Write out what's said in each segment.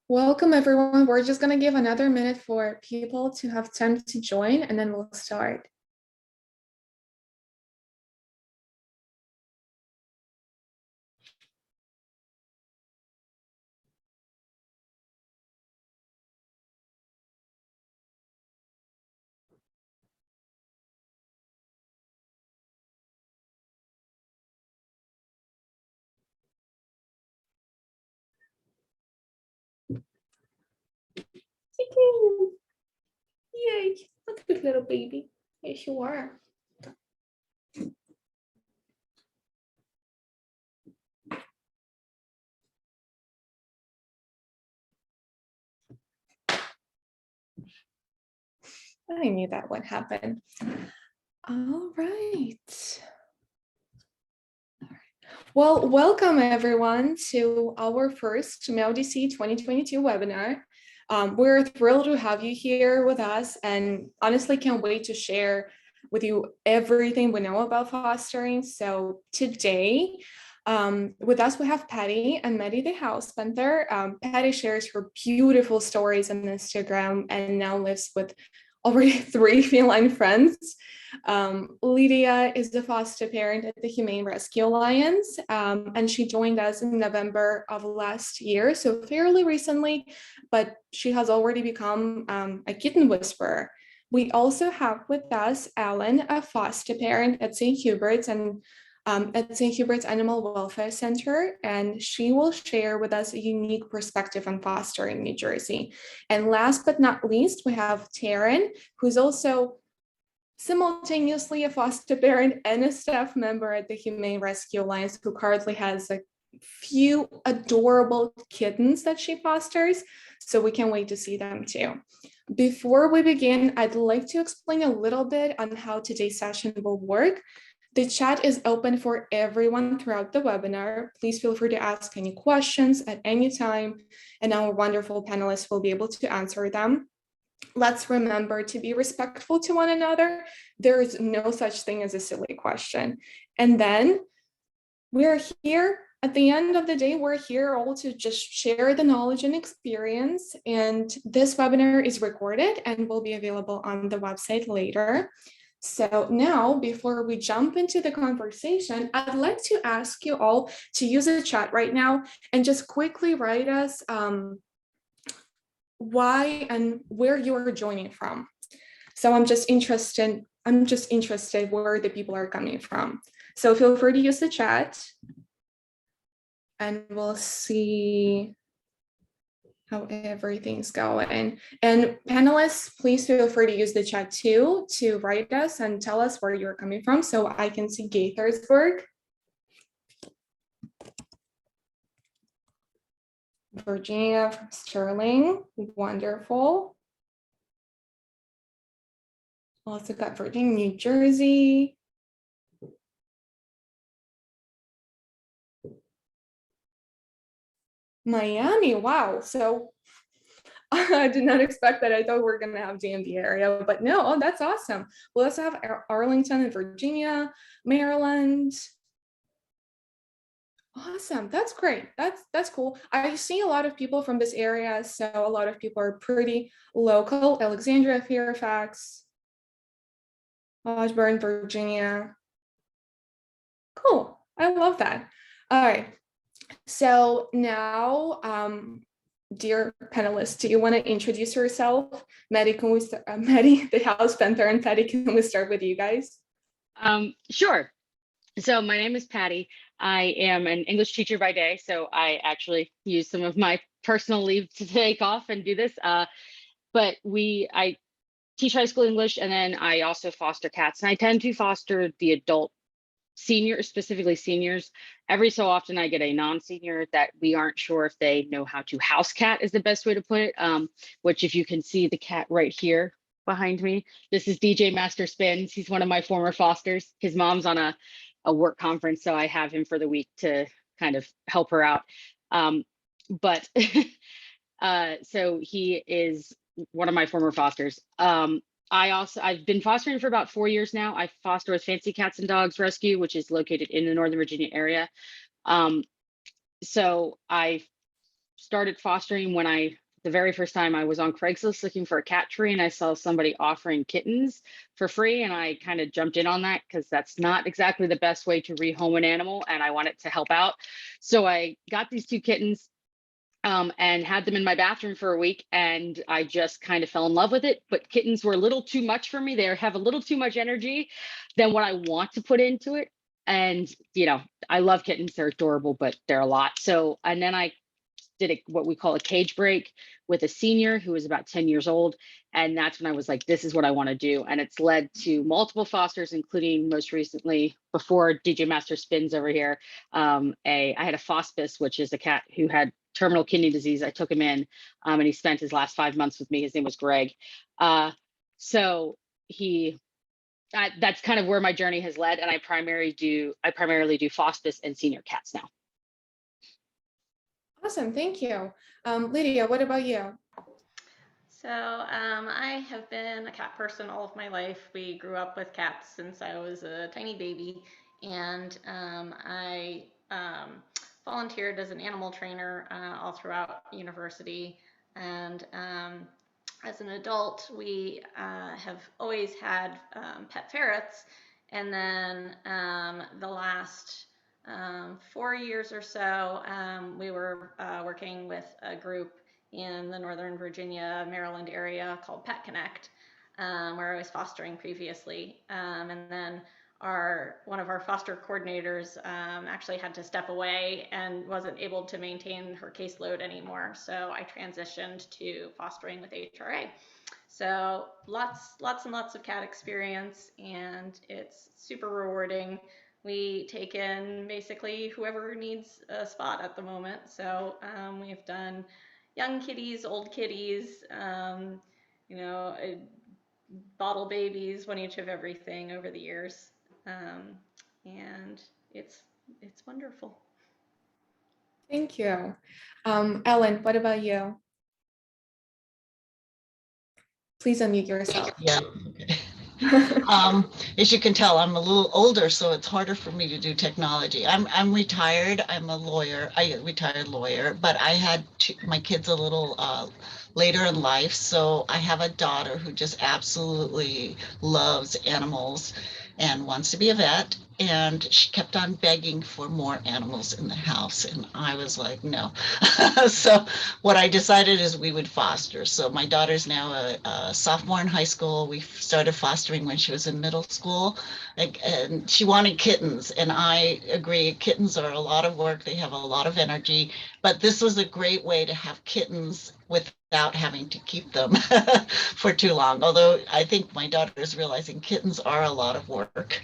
Welcome, everyone. We're just going to give another minute for people to have time to join, and then we'll start. Yay, look at this little baby. Yes, you are. I knew that would happen. All right. Well, welcome everyone to our first MLDC 2022 webinar. We're thrilled to have you here with us and honestly can't wait to share with you everything we know about fostering. So today, with us, we have Patty and Maddie, the house painter. Patty shares her beautiful stories on Instagram and now lives with already 3 feline friends. Lydia is the foster parent at the Humane Rescue Alliance, and she joined us in November of last year, so fairly recently, but she has already become a kitten whisperer. We also have with us Alan, a foster parent at St. Hubert's and at St. Hubert's Animal Welfare Center, and she will share with us a unique perspective on fostering in New Jersey. And last but not least, we have Taryn, who's also simultaneously a foster parent and a staff member at the Humane Rescue Alliance, who currently has a few adorable kittens that she fosters. So we can't wait to see them too. Before we begin, I'd like to explain a little bit on how today's session will work. The chat is open for everyone throughout the webinar. Please feel free to ask any questions at any time, and our wonderful panelists will be able to answer them. Let's remember to be respectful to one another. There is no such thing as a silly question. And then we're here at the end of the day, we're here all to just share the knowledge and experience. And this webinar is recorded and will be available on the website later. So now, before we jump into the conversation, I'd like to ask you all to use the chat right now and just quickly write us why and where you're joining from. So I'm just interested where the people are coming from. So feel free to use the chat and we'll see how everything's going. And panelists, please feel free to use the chat too to write us and tell us where you're coming from so I can see Gaithersburg, Virginia from Sterling, wonderful. Also got Virginia, New Jersey. Miami, wow. So I did not expect that. I thought we were going to have DMV area, but no, oh, that's awesome. We'll also have Arlington and Virginia, Maryland. Awesome. That's great. That's cool. I see a lot of people from this area, so a lot of people are pretty local. Alexandria, Fairfax, Washburn, Virginia. Cool. I love that. All right. So now, dear panelists, do you want to introduce yourself? Maddie, Maddie, the house painter, and Patty, can we start with you guys? Sure. So my name is Patty. I am an English teacher by day, so I actually use some of my personal leave to take off and do this. But I teach high school English, and then I also foster cats. And I tend to foster the adult seniors, specifically seniors. Every so often I get a non-senior that we aren't sure if they know how to house cat is the best way to put it, which if you can see the cat right here behind me, this is DJ Master Spins. He's one of my former fosters. His mom's on a work conference, so I have him for the week to kind of help her out. But so he is one of my former fosters. I've been fostering for about 4 years now. I foster with Fancy Cats and Dogs Rescue, which is located in the Northern Virginia area. So I started fostering when the very first time I was on Craigslist looking for a cat tree, and I saw somebody offering kittens for free, and I kind of jumped in on that because that's not exactly the best way to rehome an animal, and I wanted to help out. So I got these 2 kittens, and had them in my bathroom for a week, and I just kind of fell in love with it. But kittens were a little too much for me. They have a little too much energy than what I want to put into it. And I love kittens. They're adorable, but they're a lot. So, and then I did what we call a cage break with a senior who was about 10 years old. And that's when I was like, this is what I want to do. And it's led to multiple fosters, including most recently, before DJ Master spins over here, I had a Fospice, which is a cat who had terminal kidney disease. I took him in, and he spent his last 5 months with me. His name was Greg. So that's kind of where my journey has led. And I primarily do Fospice and senior cats now. Awesome, thank you. Lydia, what about you? So I have been a cat person all of my life. We grew up with cats since I was a tiny baby, and I volunteered as an animal trainer all throughout university. And as an adult, we have always had pet ferrets. And then the last 4 years or so, we were working with a group in the Northern Virginia, Maryland area called Pet Connect, where I was fostering previously. And then one of our foster coordinators actually had to step away and wasn't able to maintain her caseload anymore. So I transitioned to fostering with HRA. So lots and lots of cat experience, and it's super rewarding. We take in basically whoever needs a spot at the moment. So we've done young kitties, old kitties, bottle babies, one each of everything over the years, and it's wonderful. Thank you. Ellen, what about you? Please unmute yourself. Yeah. As you can tell, I'm a little older, so it's harder for me to do technology. I'm retired. I'm a lawyer. A retired lawyer, but I had my kids a little later in life, so I have a daughter who just absolutely loves animals and wants to be a vet. And she kept on begging for more animals in the house, and I was like, no. So what I decided is we would foster. So my daughter's now a sophomore in high school. We started fostering when she was in middle school, and she wanted kittens. And I agree, kittens are a lot of work. They have a lot of energy, but this was a great way to have kittens without having to keep them for too long. Although I think my daughter is realizing kittens are a lot of work.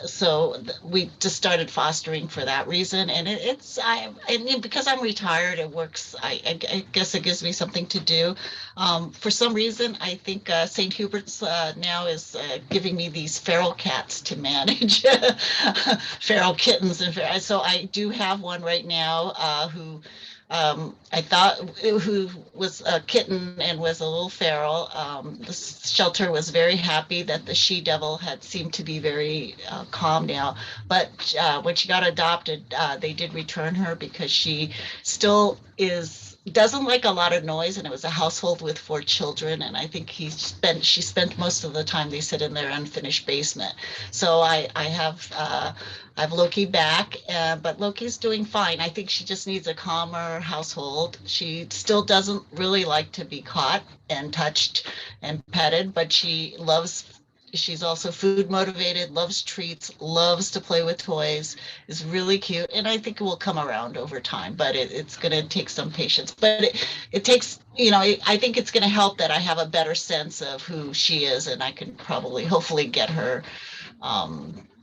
So we just started fostering for that reason, and I mean, because I'm retired, it works. I guess it gives me something to do. For some reason, I think St. Hubert's now is giving me these feral cats to manage, feral kittens, and so I do have one right now who. I thought who was a kitten and was a little feral. The shelter was very happy that the she-devil had seemed to be very calm now. But when she got adopted, they did return her because she still doesn't like a lot of noise, and it was a household with 4 children, and I think she spent most of the time they sit in their unfinished basement. So I have Loki back, but Loki's doing fine. I think she just needs a calmer household. She still doesn't really like to be caught and touched and petted, but she's also food motivated, loves treats, loves to play with toys, is really cute. And I think it will come around over time, but it's going to take some patience. But it takes, I think it's going to help that I have a better sense of who she is, and I can probably, hopefully get her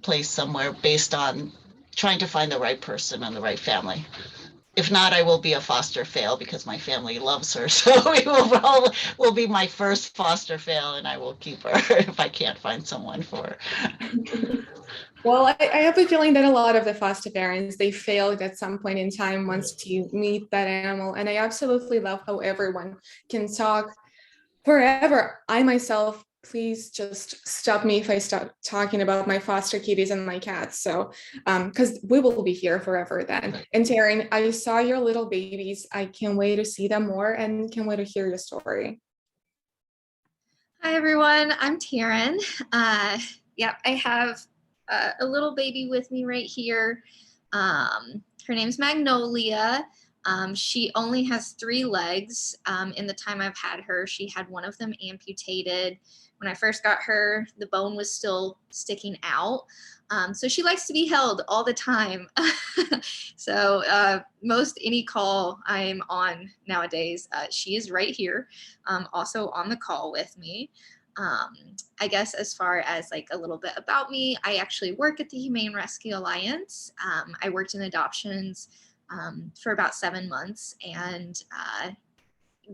place somewhere based on trying to find the right person and the right family. If not, I will be a foster fail because my family loves her. So it will be my first foster fail, and I will keep her if I can't find someone for her. Well, I have a feeling that a lot of the foster parents, they failed at some point in time once you meet that animal. And I absolutely love how everyone can talk forever. I myself please just stop me if I start talking about my foster kitties and my cats. So, because we will be here forever then. And Taryn, I saw your little babies. I can't wait to see them more and can't wait to hear your story. Hi everyone, I'm Taryn. Yeah, I have a little baby with me right here. Her name's Magnolia. She only has 3 legs. In the time I've had her, she had one of them amputated. When I first got her, the bone was still sticking out. So she likes to be held all the time. So most any call I'm on nowadays, she is right here, also on the call with me. I guess as far as like a little bit about me, I actually work at the Humane Rescue Alliance. I worked in adoptions for about 7 months, and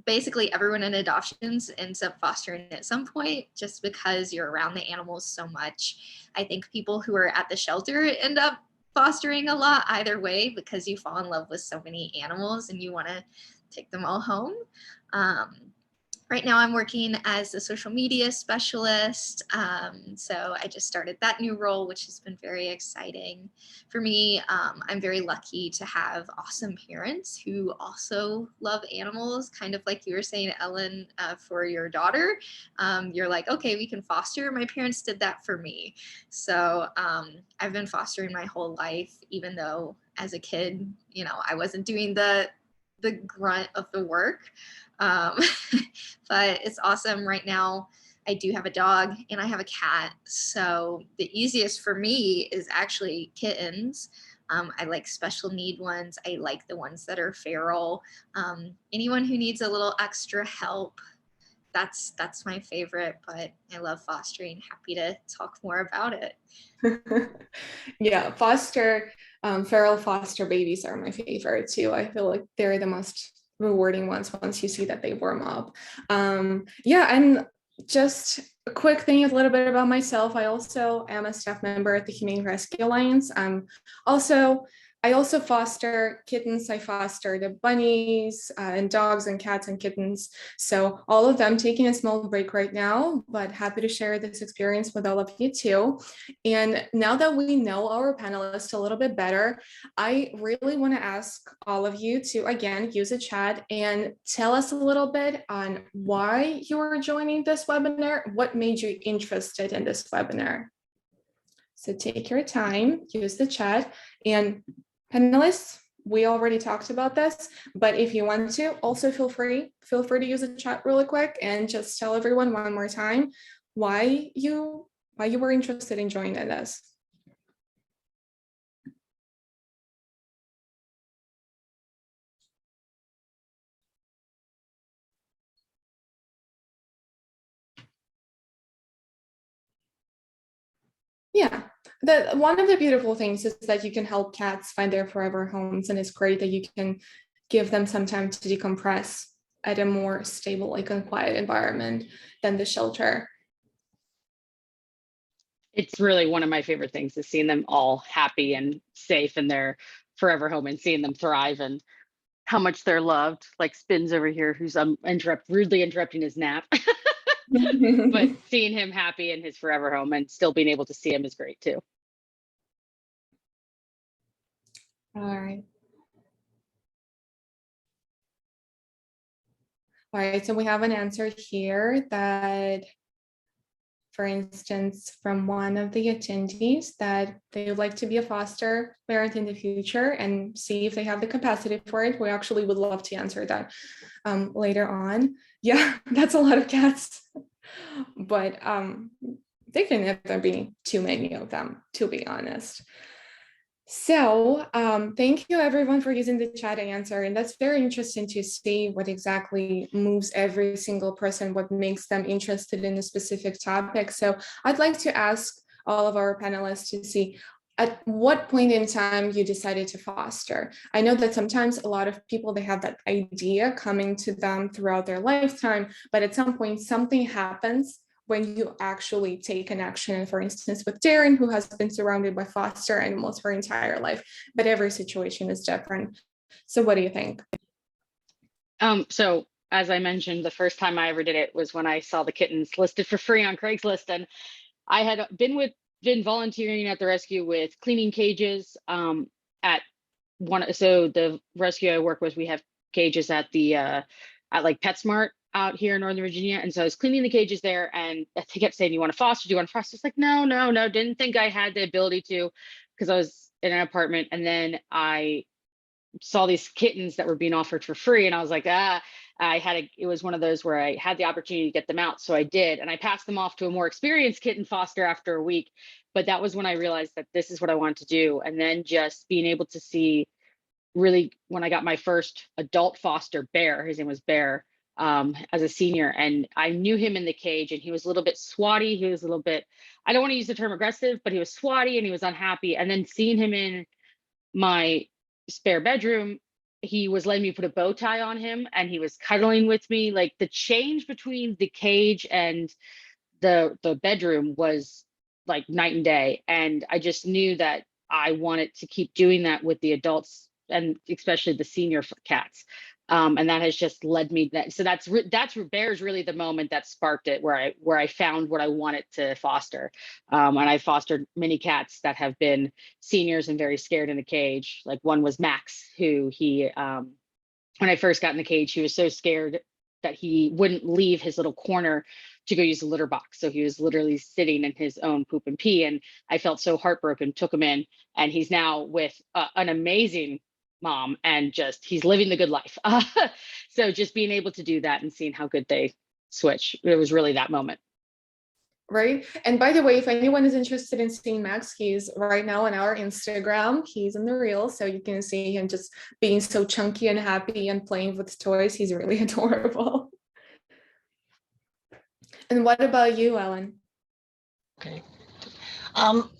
basically everyone in adoptions ends up fostering at some point just because you're around the animals so much. I think people who are at the shelter end up fostering a lot either way because you fall in love with so many animals and you want to take them all home. Right now I'm working as a social media specialist. So I just started that new role, which has been very exciting for me. I'm very lucky to have awesome parents who also love animals, kind of like you were saying, Ellen, for your daughter. You're like, okay, we can foster. My parents did that for me. So I've been fostering my whole life, even though as a kid, you know, I wasn't doing the grunt of the work. But it's awesome right now. I do have a dog and I have a cat. So the easiest for me is actually kittens. I like special need ones. I like the ones that are feral. Anyone who needs a little extra help, that's my favorite, but I love fostering. Happy to talk more about it. Yeah, feral foster babies are my favorite too. I feel like they're the most rewarding ones once you see that they warm up. Yeah, and just a quick thing, a little bit about myself. I also am a staff member at the Humane Rescue Alliance. I also foster kittens. I foster the bunnies and dogs and cats and kittens. So all of them taking a small break right now, but happy to share this experience with all of you too. And now that we know our panelists a little bit better, I really want to ask all of you to, again, use a chat and tell us a little bit on why you are joining this webinar, what made you interested in this webinar. So take your time, use the chat, and panelists, we already talked about this, but if you want to, also feel free to use the chat really quick and just tell everyone one more time why you were interested in joining us. Yeah, one of the beautiful things is that you can help cats find their forever homes, and it's great that you can give them some time to decompress at a more stable, like and quiet environment than the shelter. It's really one of my favorite things is seeing them all happy and safe in their forever home and seeing them thrive and how much they're loved. Like Spins over here, who's rudely interrupting his nap. But seeing him happy in his forever home and still being able to see him is great too. All right. All right, so we have an answer here that, for instance, from one of the attendees that they would like to be a foster parent in the future and see if they have the capacity for it. We actually would love to answer that later on. Yeah, that's a lot of cats, but there can never be too many of them, to be honest. So thank you everyone for using the chat and answer. And that's very interesting to see what exactly moves every single person, what makes them interested in a specific topic. So I'd like to ask all of our panelists to see at what point in time you decided to foster. I know that sometimes a lot of people, they have that idea coming to them throughout their lifetime, but at some point something happens when you actually take an action. And for instance, with Darren, who has been surrounded by foster animals her entire life, but every situation is different. So what do you think? So as I mentioned, the first time I ever did it was when I saw the kittens listed for free on Craigslist, and I had been volunteering at the rescue with cleaning cages at one. So the rescue I work with, we have cages at the at like PetSmart out here in Northern Virginia, and so I was cleaning the cages there, and they kept saying, "Do you want to foster? Do you want to foster?" It's like, no, no, no. Didn't think I had the ability to, because I was in an apartment, and then I saw these kittens that were being offered for free, and I was like, it was one of those where I had the opportunity to get them out, so I did, and I passed them off to a more experienced kitten foster after a week. But that was when I realized that this is what I wanted to do. And then just being able to see, really, when I got my first adult foster, Bear, his name was Bear, as a senior, and I knew him in the cage, and he was a little bit swatty. He was a little bit, I don't want to use the term aggressive, but he was swatty and he was unhappy. And then seeing him in my spare bedroom, he was letting me put a bow tie on him, and he was cuddling with me. Like, the change between the cage and the bedroom was like night and day. And I just knew that I wanted to keep doing that with the adults, and especially the senior cats. And that has just led me that. So that's Bear's really the moment that sparked it, where I found what I wanted to foster. And I fostered many cats that have been seniors and very scared in a cage. Like, one was Max, who when I first got in the cage, he was so scared that he wouldn't leave his little corner to go use the litter box. So he was literally sitting in his own poop and pee. And I felt so heartbroken, took him in, and he's now with an amazing mom, and just, he's living the good life. So just being able to do that and seeing how good they switch, it was really that moment. Right. And by the way, if anyone is interested in seeing Max, he's right now on our Instagram. He's in the reel, so you can see him just being so chunky and happy and playing with toys. He's really adorable. And what about you, Ellen? Okay.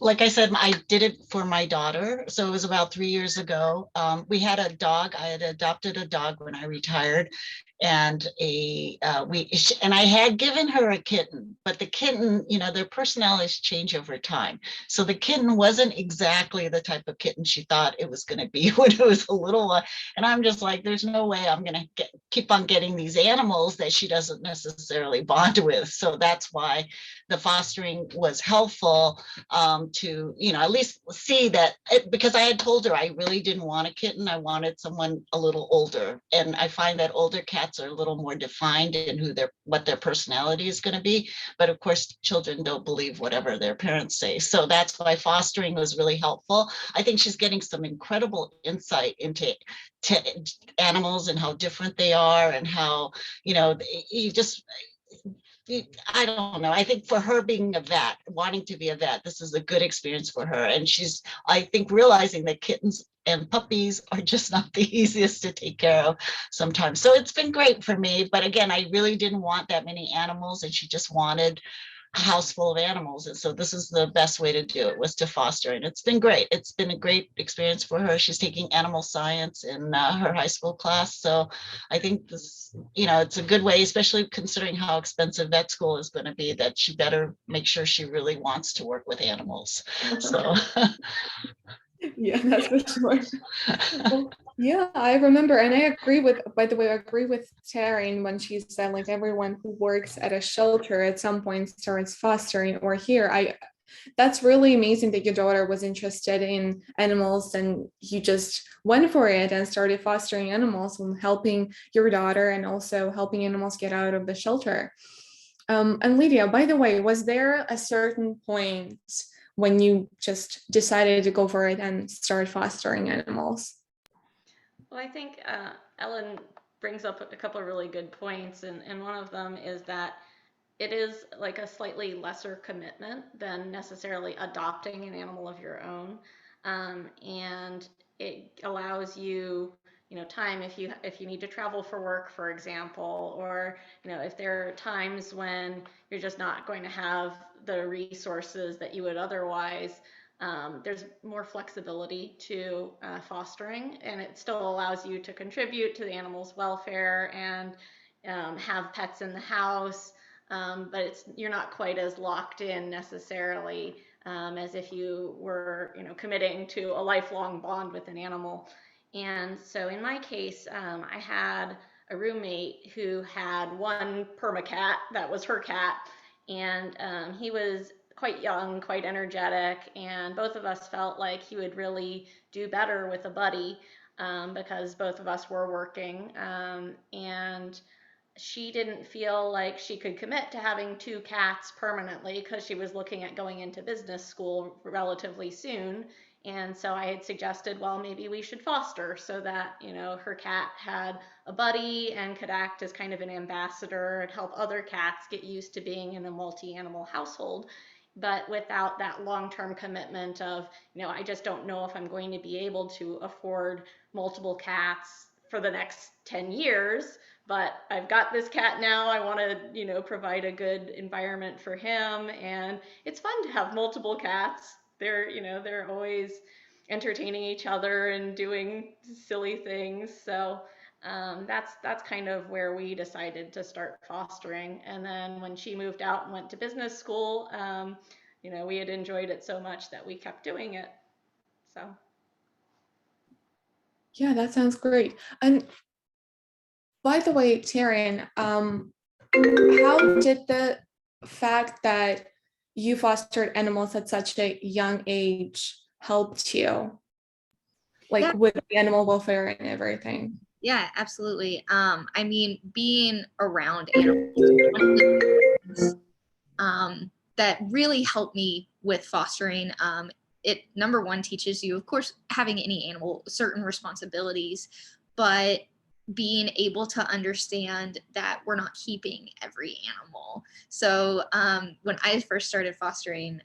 Like I said, I did it for my daughter. So it was about 3 years ago. We had a dog. I had adopted a dog when I retired, and and I had given her a kitten, but the kitten, their personalities change over time. So the kitten wasn't exactly the type of kitten she thought it was going to be when it was a little. And I'm just like, there's no way I'm going to keep on getting these animals that she doesn't necessarily bond with. So that's why the fostering was helpful, to at least see that, because I had told her I really didn't want a kitten. I wanted someone a little older, and I find that older cats are a little more defined in what their personality is going to be. But of course, children don't believe whatever their parents say, so that's why fostering was really helpful. I think she's getting some incredible insight into animals and how different they are, and how you just, I don't know. I think for her, being a vet, wanting to be a vet, this is a good experience for her. And she's, I think, realizing that kittens and puppies are just not the easiest to take care of sometimes. So it's been great for me. But again, I really didn't want that many animals, and she just wanted a house full of animals. And so this is the best way to do it, was to foster. And it's been great. It's been a great experience for her. She's taking animal science in her high school class. So I think this, it's a good way, especially considering how expensive vet school is going to be, that she better make sure she really wants to work with animals. So Yeah, that's for sure. Well, yeah, I remember, and I agree with, by the way, I agree with Taryn when she said, like, everyone who works at a shelter at some point starts fostering. Or here, that's really amazing that your daughter was interested in animals and you just went for it and started fostering animals and helping your daughter, and also helping animals get out of the shelter. And Lydia, by the way, was there a certain point when you just decided to go for it and start fostering animals? Well, I think Ellen brings up a couple of really good points, and one of them is that it is like a slightly lesser commitment than necessarily adopting an animal of your own, and it allows you, time if you need to travel for work, for example, or if there are times when you're just not going to have the resources that you would otherwise. There's more flexibility to fostering, and it still allows you to contribute to the animal's welfare and have pets in the house, but you're not quite as locked in necessarily as if you were, committing to a lifelong bond with an animal. And so in my case, I had a roommate who had one permacat that was her cat, and he was quite young, quite energetic, and both of us felt like he would really do better with a buddy, because both of us were working, and she didn't feel like she could commit to having two cats permanently because she was looking at going into business school relatively soon. And so I had suggested, well, maybe we should foster so that, her cat had a buddy and could act as kind of an ambassador and help other cats get used to being in a multi-animal household, but without that long-term commitment of, I just don't know if I'm going to be able to afford multiple cats for the next 10 years, but I've got this cat now. I want to, provide a good environment for him. And it's fun to have multiple cats. They're always entertaining each other and doing silly things. So that's kind of where we decided to start fostering. And then when she moved out and went to business school, we had enjoyed it so much that we kept doing it. So. Yeah, that sounds great. And by the way, Taryn, how did the fact that you fostered animals at such a young age helped you, like Yeah. with the animal welfare and everything? Yeah, absolutely. I mean, being around animals, that really helped me with fostering. It, number one, teaches you, of course, having any animal, certain responsibilities, but being able to understand that we're not keeping every animal. So when I first started fostering,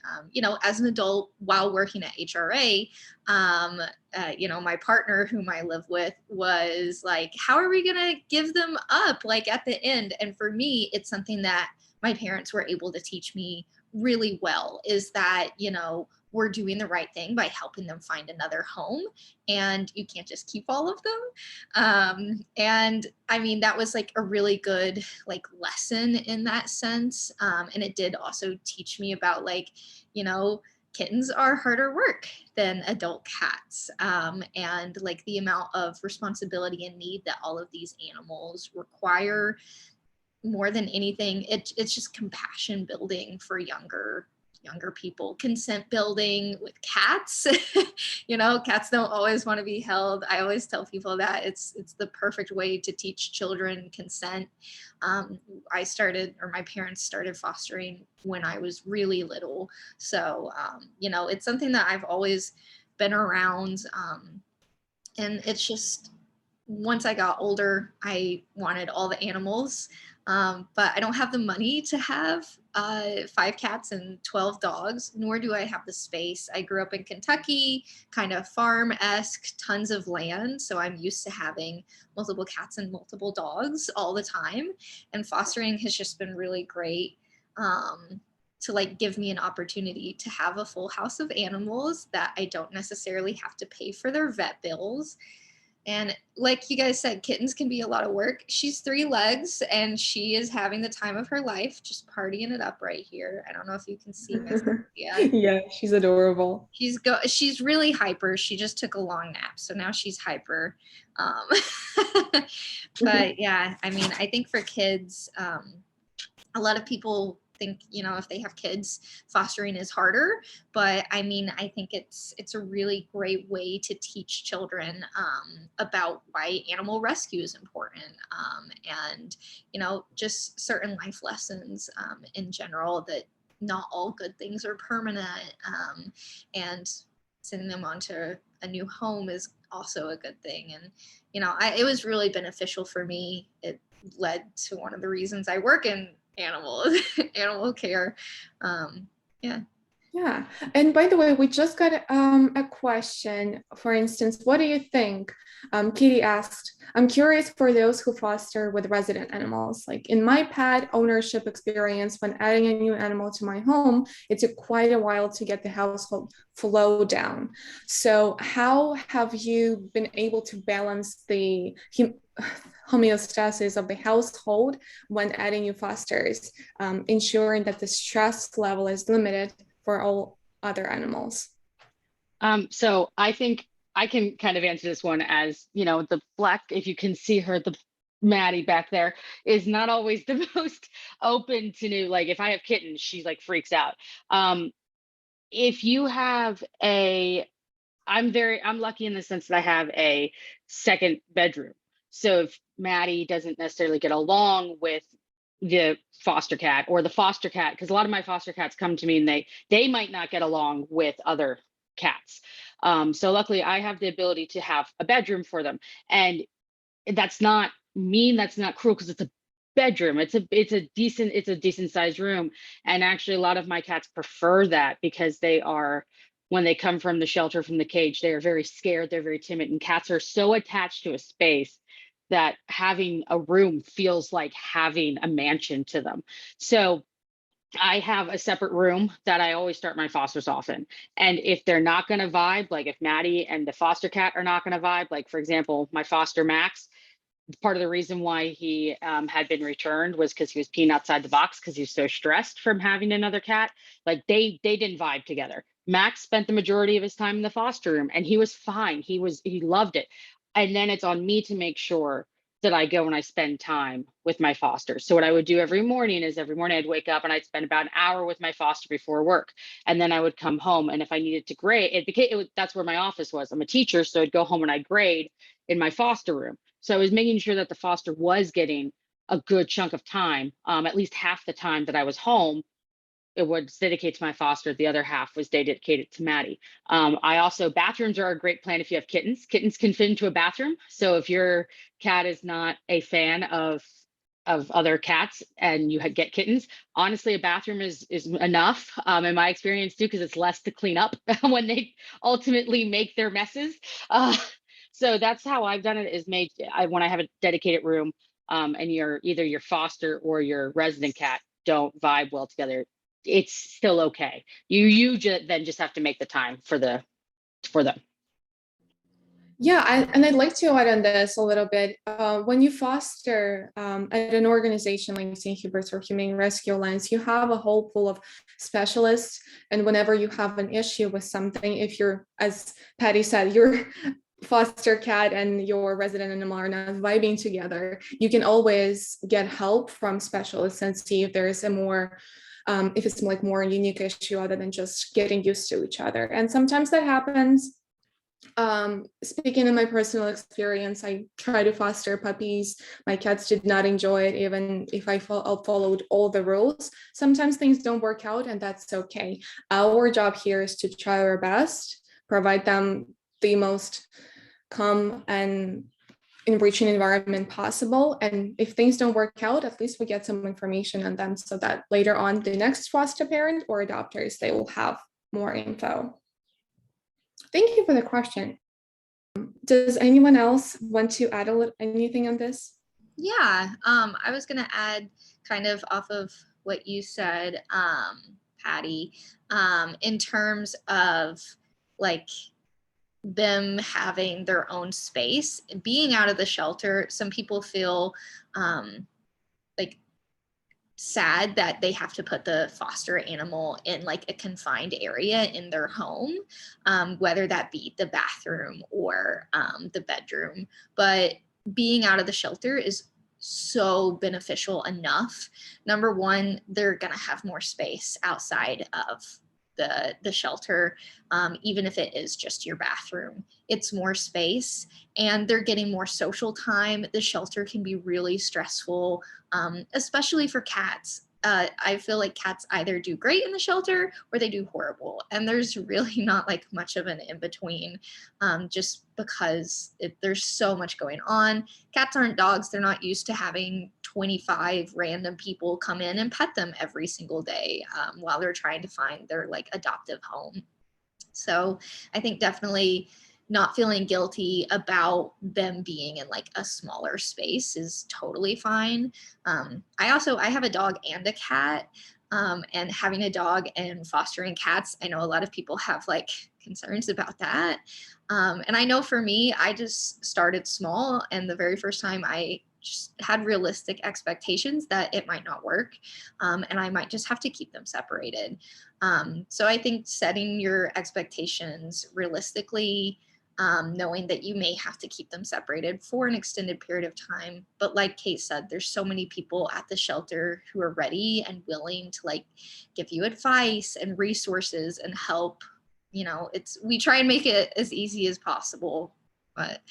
as an adult while working at HRA, my partner whom I live with was like, how are we going to give them up like at the end? And for me, it's something that my parents were able to teach me really well, is that, we're doing the right thing by helping them find another home, and you can't just keep all of them. And I mean, that was like a really good like lesson in that sense. And it did also teach me about like, kittens are harder work than adult cats, and like the amount of responsibility and need that all of these animals require. More than anything, it's just compassion building for younger people, consent building with cats. Cats don't always want to be held. I always tell people that it's the perfect way to teach children consent. My parents started fostering when I was really little, so it's something that I've always been around, and it's just, once I got older, I wanted all the animals, but I don't have the money to have 5 cats and 12 dogs, nor do I have the space. I grew up in Kentucky, kind of farm-esque, tons of land, so I'm used to having multiple cats and multiple dogs all the time, and fostering has just been really great. To like give me an opportunity to have a full house of animals that I don't necessarily have to pay for their vet bills. And like you guys said, kittens can be a lot of work. She's 3 legs and she is having the time of her life, just partying it up right here. I don't know if you can see Miss Cynthia. Yeah, she's adorable. She's really hyper. She just took a long nap, so now she's hyper. But yeah, I mean, I think for kids, a lot of people think, if they have kids, fostering is harder, but I mean, I think it's a really great way to teach children about why animal rescue is important, and just certain life lessons in general, that not all good things are permanent, and sending them onto a new home is also a good thing. And it was really beneficial for me. It led to one of the reasons I work in animal care. Yeah. Yeah. And by the way, we just got a question. For instance, what do you think? Kitty asked, I'm curious for those who foster with resident animals. Like in my pet ownership experience, when adding a new animal to my home, it took quite a while to get the household flow down. So how have you been able to balance the homeostasis of the household when adding new fosters, ensuring that the stress level is limited for all other animals? So I think I can kind of answer this one as, the black, if you can see her, the Maddie back there is not always the most open to new. Like if I have kittens, she like freaks out. If you have I'm lucky in the sense that I have a second bedroom. So if Maddie doesn't necessarily get along with the foster cat or the foster cat, because a lot of my foster cats come to me and they might not get along with other cats. So luckily I have the ability to have a bedroom for them. And that's not mean, that's not cruel, because it's a bedroom. It's a decent sized room. And actually a lot of my cats prefer that, because when they come from the shelter, from the cage, they are very scared, they're very timid, and cats are so attached to a space that having a room feels like having a mansion to them. So I have a separate room that I always start my fosters off in. And if they're not going to vibe, like if Maddie and the foster cat are not going to vibe, like for example, my foster Max, part of the reason why he had been returned was because he was peeing outside the box because he was so stressed from having another cat. Like they didn't vibe together. Max spent the majority of his time in the foster room and he was fine. He loved it. And then it's on me to make sure that I go and I spend time with my foster. So what I would do every morning I'd wake up and I'd spend about an hour with my foster before work. And then I would come home. And if I needed to grade, that's where my office was. I'm a teacher, so I'd go home and I'd grade in my foster room. So I was making sure that the foster was getting a good chunk of time, at least half the time that I was home, it was dedicated to my foster. The other half was dedicated to Maddie. Bathrooms are a great plan if you have kittens. Kittens can fit into a bathroom. So if your cat is not a fan of other cats and you get kittens, honestly, a bathroom is enough, in my experience too, because it's less to clean up when they ultimately make their messes. So that's how I've done it, is when I have a dedicated room, and either your foster or your resident cat don't vibe well together, it's still okay. You then just have to make the time for them. Yeah, and I'd like to add on this a little bit. When you foster at an organization like St. Hubert's or Humane Rescue Alliance, you have a whole pool of specialists. And whenever you have an issue with something, if you're, as Patty said, your foster cat and your resident animal are not vibing together, you can always get help from specialists and see if there's a more if it's like more unique issue other than just getting used to each other. And sometimes that happens. Speaking in my personal experience, I try to foster puppies. My cats did not enjoy it, even if I followed all the rules. Sometimes things don't work out, and that's okay. Our job here is to try our best, provide them the most calm and enriching environment possible. And if things don't work out, at least we get some information on them so that later on the next foster parent or adopters, they will have more info. Thank you for the question. Does anyone else want to add anything on this? Yeah, I was gonna add kind of off of what you said, Patty, in terms of like them having their own space, being out of the shelter. Some people feel like sad that they have to put the foster animal in like a confined area in their home, whether that be the bathroom or the bedroom. But being out of the shelter is so beneficial enough. Number one, they're gonna have more space outside of the shelter, even if it is just your bathroom. It's more space and they're getting more social time. The shelter can be really stressful, especially for cats. I feel like cats either do great in the shelter or they do horrible. And there's really not like much of an in between, just because there's so much going on. Cats aren't dogs. They're not used to having 25 random people come in and pet them every single day, while they're trying to find their like adoptive home. So I think definitely not feeling guilty about them being in like a smaller space is totally fine. I have a dog and a cat, and having a dog and fostering cats, I know a lot of people have like concerns about that. And I know for me, I just started small, and the very first time I just had realistic expectations that it might not work, and I might just have to keep them separated. So I think setting your expectations realistically, knowing that you may have to keep them separated for an extended period of time. But like Kate said, there's so many people at the shelter who are ready and willing to like give you advice and resources and help. You know, we try and make it as easy as possible, but.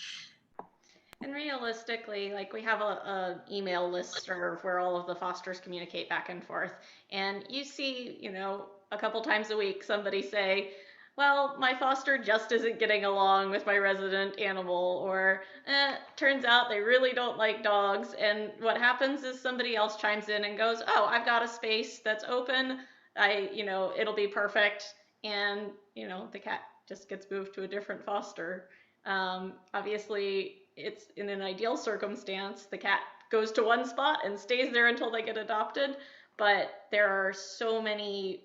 And realistically, like we have a email listserv where all of the fosters communicate back and forth. And you see, you know, a couple times a week somebody say, well, my foster just isn't getting along with my resident animal, or turns out they really don't like dogs. And what happens is somebody else chimes in and goes, oh, I've got a space that's open. It'll be perfect. And, you know, the cat just gets moved to a different foster. Obviously, it's in an ideal circumstance, the cat goes to one spot and stays there until they get adopted. But there are so many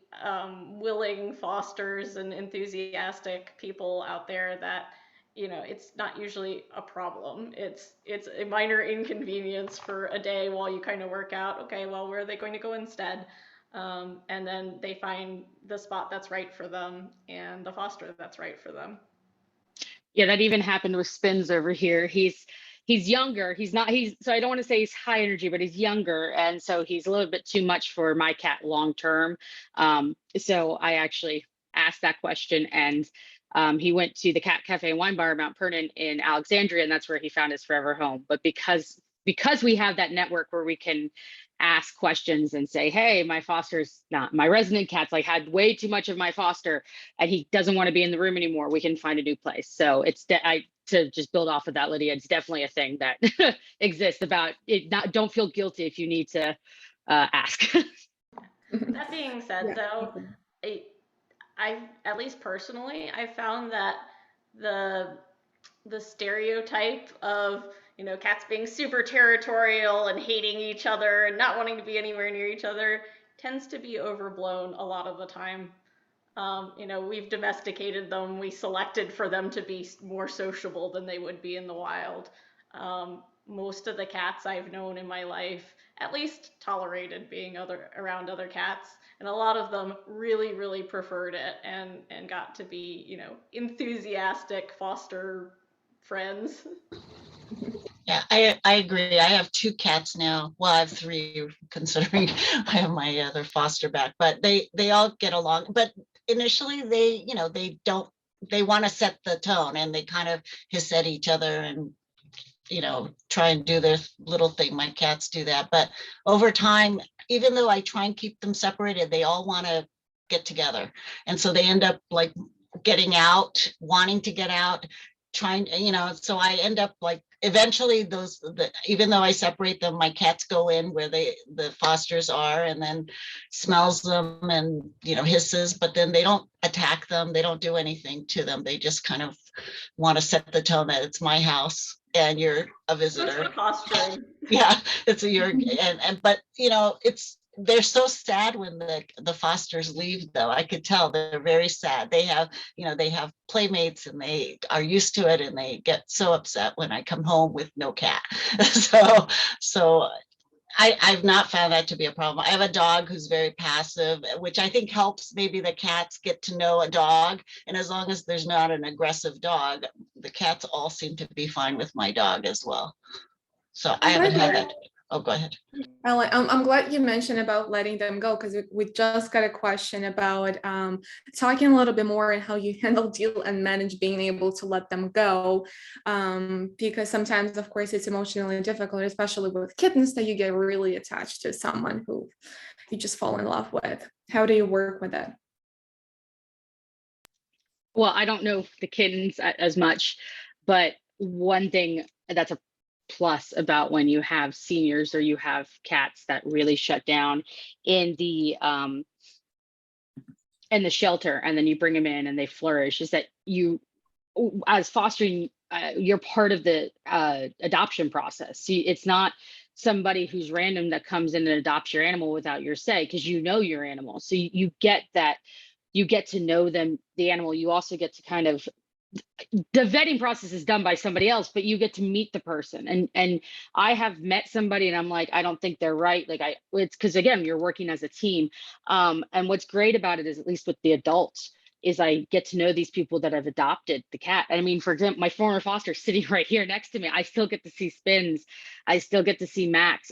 willing fosters and enthusiastic people out there that, you know, it's not usually a problem. It's a minor inconvenience for a day while you kind of work out, okay, well, where are they going to go instead? And then they find the spot that's right for them and the foster that's right for them. Yeah, that even happened with Spins over here. He's younger. So I don't want to say he's high energy, but he's younger. And so he's a little bit too much for my cat long term. So I actually asked that question, and he went to the Cat Cafe and Wine Bar Mount Pernin in Alexandria, and that's where he found his forever home. But because we have that network where we can ask questions and say, hey, my foster's not, my resident cat's like had way too much of my foster and he doesn't want to be in the room anymore, we can find a new place. So it's to just build off of that, Lydia, it's definitely a thing that exists about it. Don't feel guilty if you need to ask. That being said, though, I at least personally, I found that the stereotype of, you know, cats being super territorial and hating each other and not wanting to be anywhere near each other tends to be overblown a lot of the time. We've domesticated them. We selected for them to be more sociable than they would be in the wild. Most of the cats I've known in my life at least tolerated being around other cats, and a lot of them really, really preferred it and got to be, you know, enthusiastic foster friends. Yeah, I agree. I have 2 cats now. Well, I have 3 considering I have my other foster back, but they all get along. But initially they want to set the tone and they kind of hiss at each other and, you know, try and do their little thing. My cats do that. But over time, even though I try and keep them separated, they all want to get together. And so they end up like getting out, wanting to get out, trying, you know, so I end up like eventually even though I separate them, my cats go in where the fosters are and then smells them and, you know, hisses, but then they don't attack them. They don't do anything to them. They just kind of want to set the tone that it's my house and you're a visitor. Posturing. Yeah, but you know, they're so sad when the fosters leave, though. I could tell they're very sad. They have playmates and they are used to it and they get so upset when I come home with no cat. So I've not found that to be a problem. I have a dog who's very passive, which I think helps maybe the cats get to know a dog. And as long as there's not an aggressive dog, the cats all seem to be fine with my dog as well. So I haven't had that. Oh, go ahead. I'm glad you mentioned about letting them go, because we just got a question about talking a little bit more on how you handle, deal, and manage being able to let them go, because sometimes, of course, it's emotionally difficult, especially with kittens, that you get really attached to someone who you just fall in love with. How do you work with it? Well, I don't know the kittens as much, but one thing that's a plus about when you have seniors or you have cats that really shut down in the shelter, and then you bring them in and they flourish, is that you, as fostering, you're part of the adoption process. It's not somebody who's random that comes in and adopts your animal without your say, because you know your animal. So you get that, you get to know them, the animal. You also get to kind of, the vetting process is done by somebody else, but you get to meet the person. And I have met somebody and I'm like, I don't think they're right. Like it's because, again, you're working as a team. And what's great about it is, at least with the adults, is I get to know these people that have adopted the cat. And I mean, for example, my former foster sitting right here next to me, I still get to see Spins. I still get to see Max.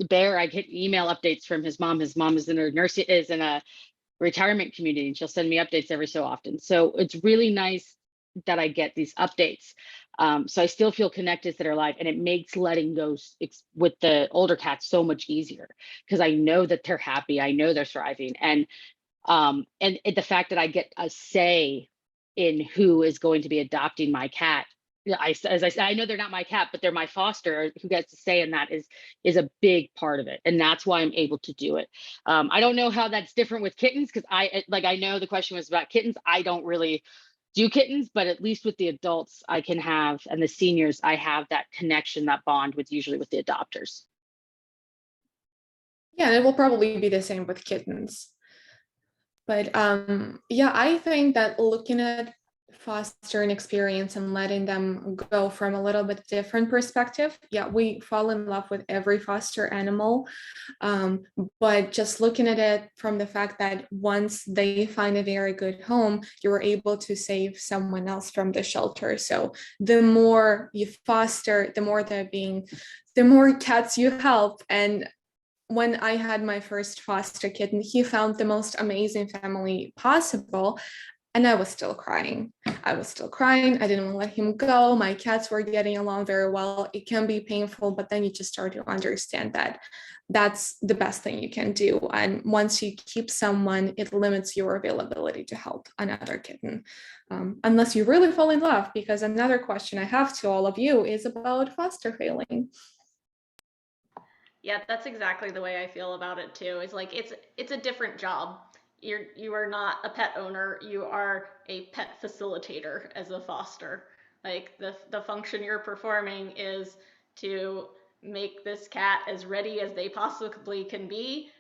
Bear, I get email updates from his mom. His mom is in a retirement community, and she'll send me updates every so often. So it's really nice that I get these updates. So I still feel connected to their life, and it makes letting go with the older cats so much easier because I know that they're happy. I know they're thriving. And the fact that I get a say in who is going to be adopting my cat. As I said, I know they're not my cat, but they're my foster who gets to say in that is a big part of it. And that's why I'm able to do it. I don't know how that's different with kittens, because I know the question was about kittens. I don't really do kittens, but at least with the adults I can have, and the seniors, I have that connection, that bond with usually with the adopters. Yeah, it will probably be the same with kittens. But yeah, I think that looking at fostering experience and letting them go from a little bit different perspective, yeah, we fall in love with every foster animal. But just looking at it from the fact that once they find a very good home, you're able to save someone else from the shelter. So the more you foster, the more cats you help. And when I had my first foster kitten, he found the most amazing family possible. And I was still crying. I didn't want to let him go. My cats were getting along very well. It can be painful, but then you just start to understand that that's the best thing you can do. And once you keep someone, it limits your availability to help another kitten, unless you really fall in love. Because another question I have to all of you is about foster failing. Yeah, that's exactly the way I feel about it too. It's like it's a different job. You are not a pet owner, you are a pet facilitator as a foster. Like the function you're performing is to make this cat as ready as they possibly can be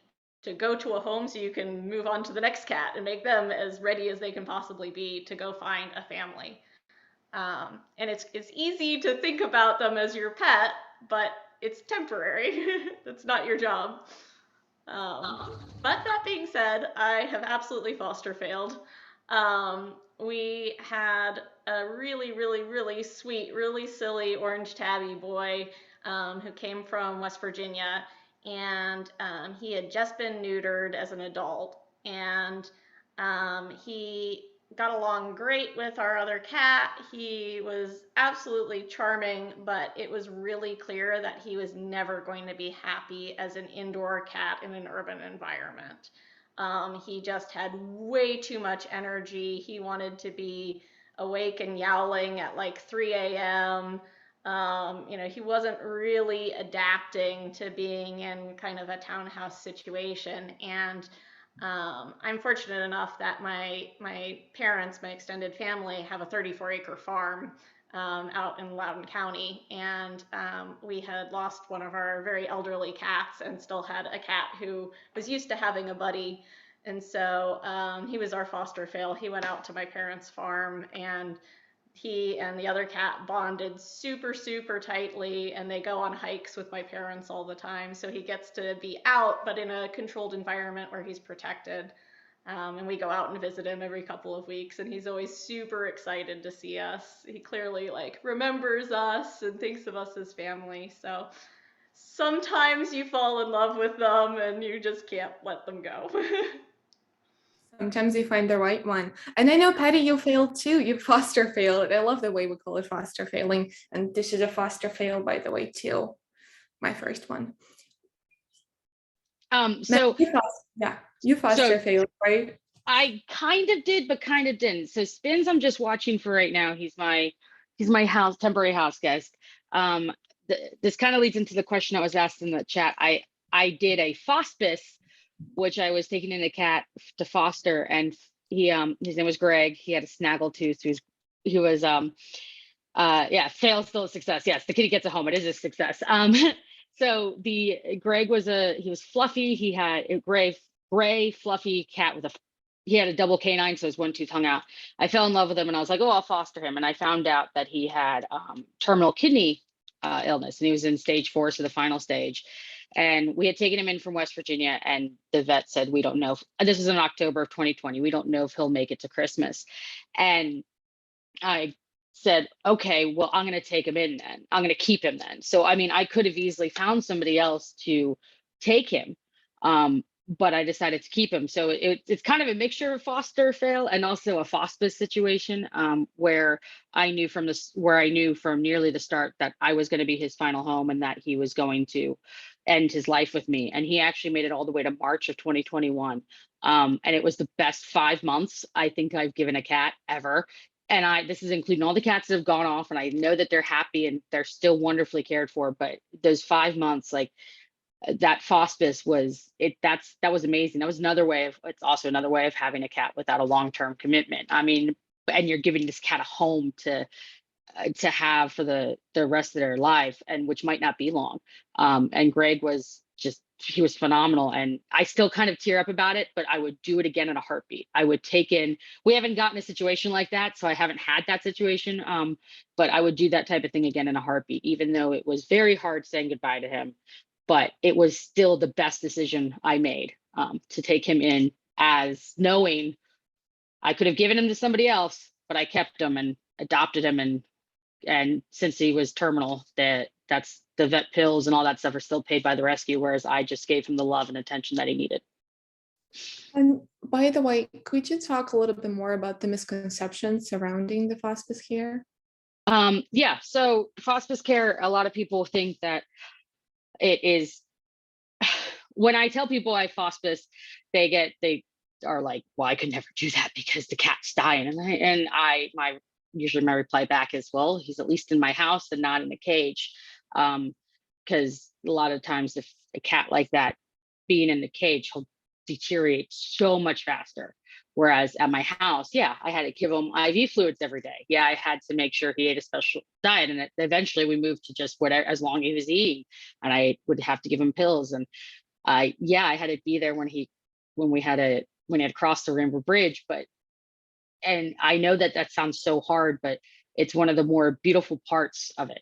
to go to a home so you can move on to the next cat, and make them as ready as they can possibly be to go find a family. And it's easy to think about them as your pet, but it's temporary. That's not your job. But that being said, I have absolutely foster failed. We had a really, really, really sweet, really silly orange tabby boy who came from West Virginia, and he had just been neutered as an adult, and he got along great with our other cat. He was absolutely charming, but it was really clear that he was never going to be happy as an indoor cat in an urban environment. He just had way too much energy. He wanted to be awake and yowling at like 3 a.m. He wasn't really adapting to being in kind of a townhouse situation. And I'm fortunate enough that my parents, my extended family, have a 34-acre farm out in Loudoun County, and we had lost one of our very elderly cats and still had a cat who was used to having a buddy. And so he was our foster fail. He went out to my parents' farm, and he and the other cat bonded super, super tightly, and they go on hikes with my parents all the time. So he gets to be out, but in a controlled environment where he's protected. And we go out and visit him every couple of weeks, and he's always super excited to see us. He clearly remembers us and thinks of us as family. So sometimes you fall in love with them and you just can't let them go. Sometimes you find the right one. And I know, Patty, you failed too. You foster failed. I love the way we call it foster failing. And this is a foster fail, by the way, too. My first one. You foster failed, right? I kind of did, but kind of didn't. So Spins, I'm just watching for right now. He's my temporary house guest. This kind of leads into the question that was asked in the chat. I did a fospice, which I was taking in a cat to foster, and his name was Greg. He had a snaggletooth. Fail still a success. Yes, the kitty gets a home. It is a success. So Greg he was fluffy. He had a gray fluffy cat he had a double canine, so his one tooth hung out. I fell in love with him, and I was like, oh, I'll foster him. And I found out that he had terminal kidney illness, and he was in stage 4, so the final stage. And we had taken him in from West Virginia, and the vet said, we don't know this is in October of 2020. We don't know if he'll make it to Christmas. And I said, okay, well, I'm going to take him in then. I'm going to keep him then. So, I mean, I could have easily found somebody else to take him. But I decided to keep him. So it's kind of a mixture of foster fail and also a fospice situation, where I knew from nearly the start that I was going to be his final home and that he was going to end his life with me. And he actually made it all the way to March of 2021. And it was the best 5 months I think I've given a cat ever. And this is including all the cats that have gone off, and I know that they're happy and they're still wonderfully cared for. But those 5 months, like, that hospice that was amazing. It's also another way of having a cat without a long-term commitment. I mean, and you're giving this cat a home to have for the rest of their life, and which might not be long. And Greg he was phenomenal, and I still kind of tear up about it, but I would do it again in a heartbeat. We haven't gotten a situation like that, so I haven't had that situation. But I would do that type of thing again in a heartbeat, even though it was very hard saying goodbye to him. But it was still the best decision I made, to take him in, as knowing I could have given him to somebody else, but I kept him and adopted him. And since he was terminal, that's the vet pills and all that stuff are still paid by the rescue, whereas I just gave him the love and attention that he needed. And by the way, could you talk a little bit more about the misconceptions surrounding the hospice care? Yeah, so hospice care, a lot of people think that it is, when I tell people I hospice, they are like, well, I could never do that because the cat's dying. Usually my reply back is, well, he's at least in my house and not in a cage. Because a lot of times if a cat like that being in the cage, he'll deteriorate so much faster. Whereas at my house, yeah, I had to give him IV fluids every day. Yeah, I had to make sure he ate a special diet. And eventually we moved to just whatever, as long as he was eating. And I would have to give him pills. And I had to be there when he had crossed the Rainbow Bridge. And I know that sounds so hard, but it's one of the more beautiful parts of it.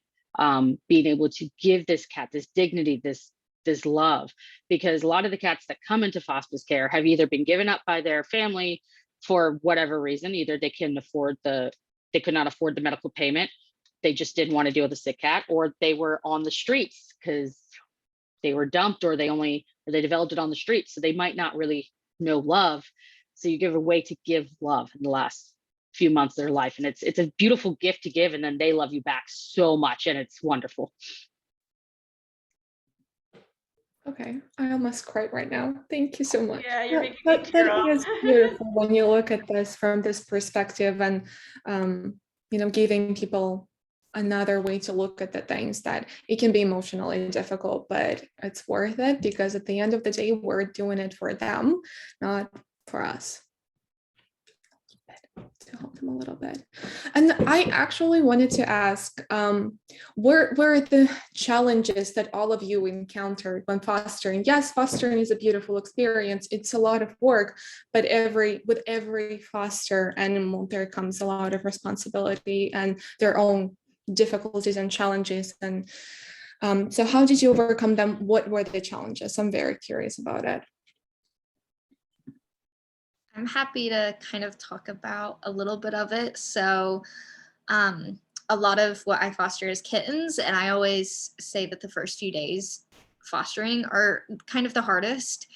Being able to give this cat this dignity, this love, because a lot of the cats that come into hospice care have either been given up by their family for whatever reason. Either they could not afford the medical payment, they just didn't want to deal with a sick cat, or they were on the streets because they were dumped, or they developed it on the streets, so they might not really know love. So you give a way to give love in the last few months of their life, and it's a beautiful gift to give, and then they love you back so much, and it's wonderful. Okay, I almost cried right now. Thank you so much. Yeah, you're making me tear that up. is beautiful when you look at this from this perspective, and giving people another way to look at the things that it can be emotionally difficult, but it's worth it, because at the end of the day, we're doing it for them, not for us. To help them a little bit. And I actually wanted to ask, where are the challenges that all of you encountered when fostering? Yes, fostering is a beautiful experience. It's a lot of work, but with every foster animal, there comes a lot of responsibility and their own difficulties and challenges. And so how did you overcome them? What were the challenges? I'm very curious about it. I'm happy to kind of talk about a little bit of it. So a lot of what I foster is kittens, and I always say that the first few days fostering are kind of the hardest,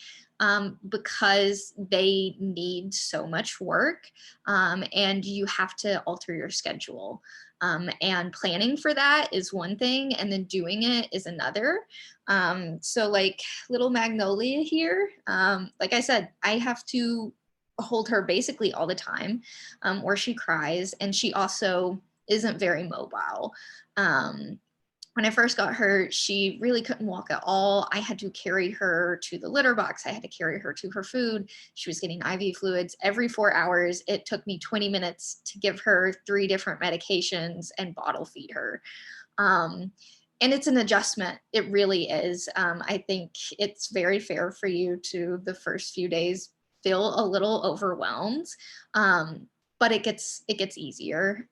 because they need so much work, and you have to alter your schedule. And planning for that is one thing, and then doing it is another. So like little Magnolia here, like I said, I have to hold her basically all the time, or she cries, and she also isn't very mobile. When I first got her, she really couldn't walk at all. I had to carry her to the litter box. I had to carry her to her food. She was getting IV fluids every 4 hours. It took me 20 minutes to give her 3 different medications and bottle feed her. And it's an adjustment. It really is. I think it's very fair for you to, the first few days, feel a little overwhelmed. but it gets easier.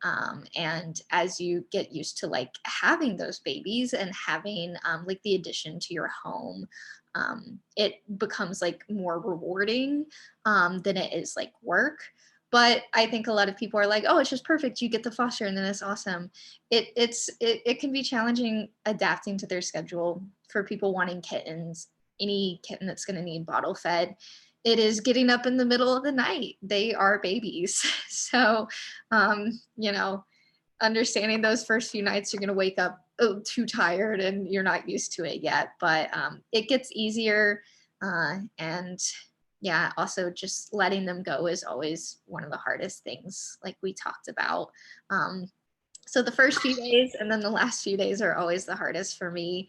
And as you get used to like having those babies and having like the addition to your home, it becomes like more rewarding than it is like work. But I think a lot of people are like, oh, it's just perfect. You get the foster and then it's awesome. It can be challenging adapting to their schedule for people wanting kittens. Any kitten that's going to need bottle fed, it is getting up in the middle of the night. They are babies. So, you know, understanding those first few nights, you're going to wake up too tired and you're not used to it yet. But it gets easier. And yeah, also just letting them go is always one of the hardest things, like we talked about. So the first few days and then the last few days are always the hardest for me